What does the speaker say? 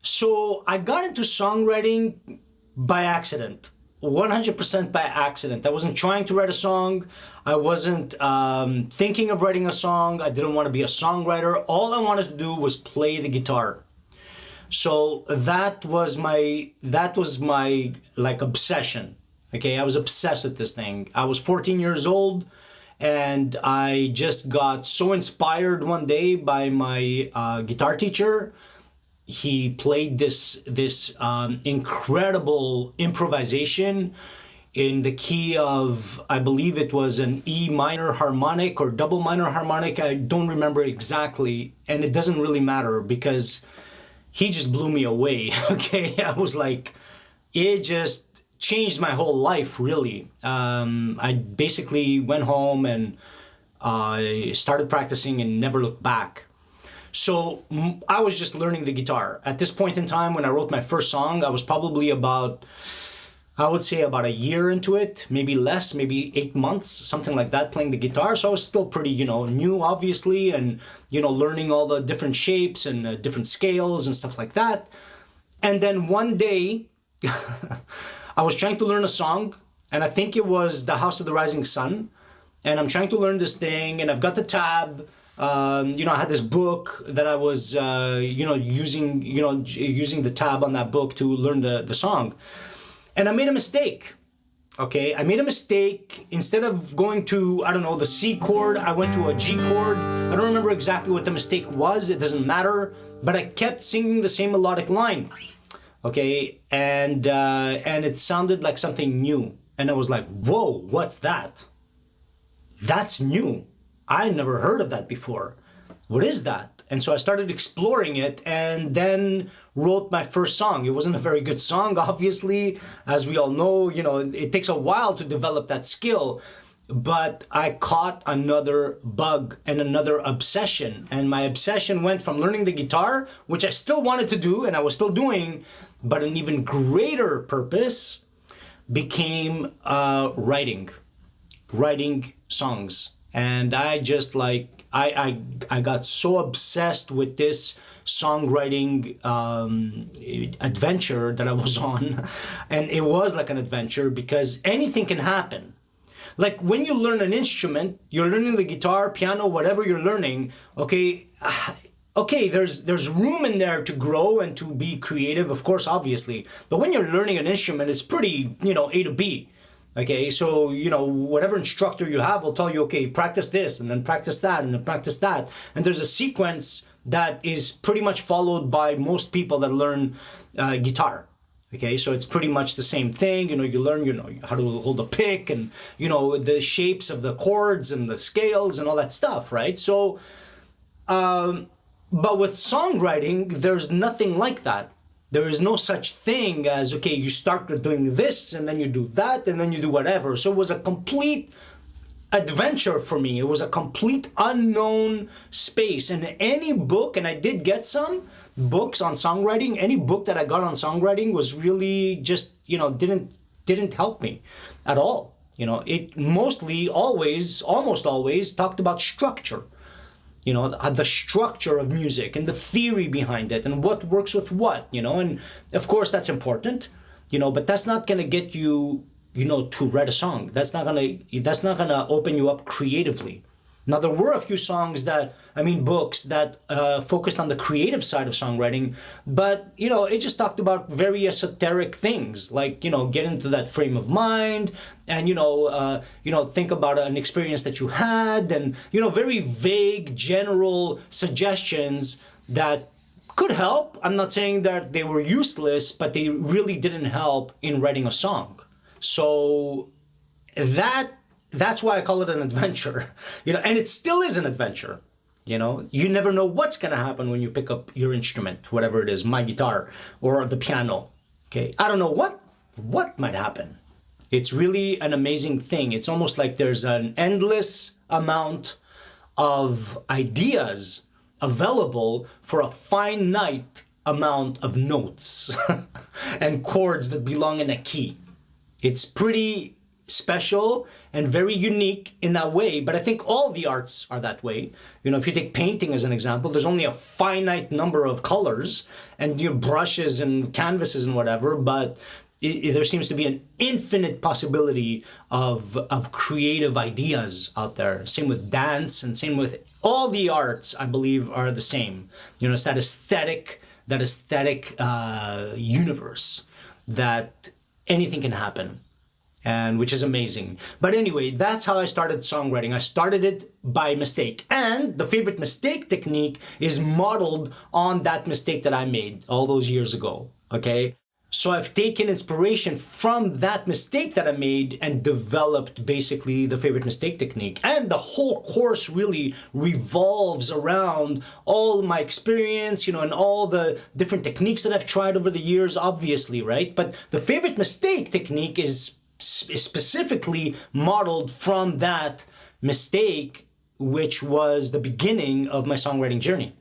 So I got into songwriting by accident, 100% by accident. I wasn't trying to write a song. I wasn't thinking of writing a song. I didn't want to be a songwriter. All I wanted to do was play the guitar. So that was my like obsession. Okay, I was obsessed with this thing. I was 14 years old, and I just got so inspired one day by my guitar teacher. He played this incredible improvisation in the key of, I believe it was an E minor harmonic or double minor harmonic. I don't remember exactly, and it doesn't really matter because he just blew me away. Okay, I was like, it just changed my whole life, really. I basically went home and started practicing and never looked back. So I was just learning the guitar. At this point in time, when I wrote my first song, I was probably I would say about a year into it, maybe less, maybe 8 months, something like that, playing the guitar. So I was still pretty, new, obviously, and, learning all the different shapes and different scales and stuff like that. And then one day, I was trying to learn a song, and I think it was The House of the Rising Sun. And I'm trying to learn this thing, and I've got the tab. I had this book that I was, using the tab on that book to learn the song. And I made a mistake. Okay, I made a mistake. Instead of going to, I don't know, the C chord, I went to a G chord. I don't remember exactly what the mistake was. It doesn't matter. But I kept singing the same melodic line. Okay, and it sounded like something new. And I was like, whoa, what's that? That's new. I never heard of that before. What is that? And so I started exploring it and then wrote my first song. It wasn't a very good song, obviously. As we all know, it takes a while to develop that skill. But I caught another bug and another obsession. And my obsession went from learning the guitar, which I still wanted to do and I was still doing, but an even greater purpose became writing songs. And I just I got so obsessed with this songwriting adventure that I was on. And it was like an adventure because anything can happen. Like when you learn an instrument, you're learning the guitar, piano, whatever you're learning, okay, there's room in there to grow and to be creative, of course, obviously. But when you're learning an instrument, it's pretty, A to B. Okay, so, whatever instructor you have will tell you, okay, practice this, and then practice that, and then practice that. And there's a sequence that is pretty much followed by most people that learn guitar. Okay, so it's pretty much the same thing. You learn, how to hold a pick and, the shapes of the chords and the scales and all that stuff, right? So, but with songwriting, there's nothing like that. There is no such thing as, okay, you start with doing this and then you do that and then you do whatever. So it was a complete adventure for me. It was a complete unknown space. And any book, and I did get some books on songwriting, any book that I got on songwriting was really just, didn't help me at all. It almost always talked about structure. The structure of music and the theory behind it and what works with what, and of course that's important, but that's not going to get you, to write a song. That's not going to open you up creatively. Now, there were a few books that focused on the creative side of songwriting, but, it just talked about very esoteric things like, get into that frame of mind and, think about an experience that you had and, very vague, general suggestions that could help. I'm not saying that they were useless, but they really didn't help in writing a song. So that's why I call it an adventure, and it still is an adventure. You never know what's going to happen when you pick up your instrument, whatever it is, my guitar or the piano. Okay, I don't know what might happen. It's really an amazing thing. It's almost like there's an endless amount of ideas available for a finite amount of notes and chords that belong in a key. It's pretty special and very unique in that way, but I think all the arts are that way. You know, if you take painting as an example, there's only a finite number of colors and brushes and canvases and whatever, but there seems to be an infinite possibility of creative ideas out there. Same with dance, and same with all the arts, I believe, are the same. You know, it's that aesthetic universe that anything can happen, and which is amazing. But anyway, that's how I started songwriting. I started it by mistake, and the favorite mistake technique is modeled on that mistake that I made all those years ago. Okay, so I've taken inspiration from that mistake that I made and developed basically the favorite mistake technique. And the whole course really revolves around all my experience, you know, and all the different techniques that I've tried over the years, obviously, right? But the favorite mistake technique is specifically modeled from that mistake, which was the beginning of my songwriting journey.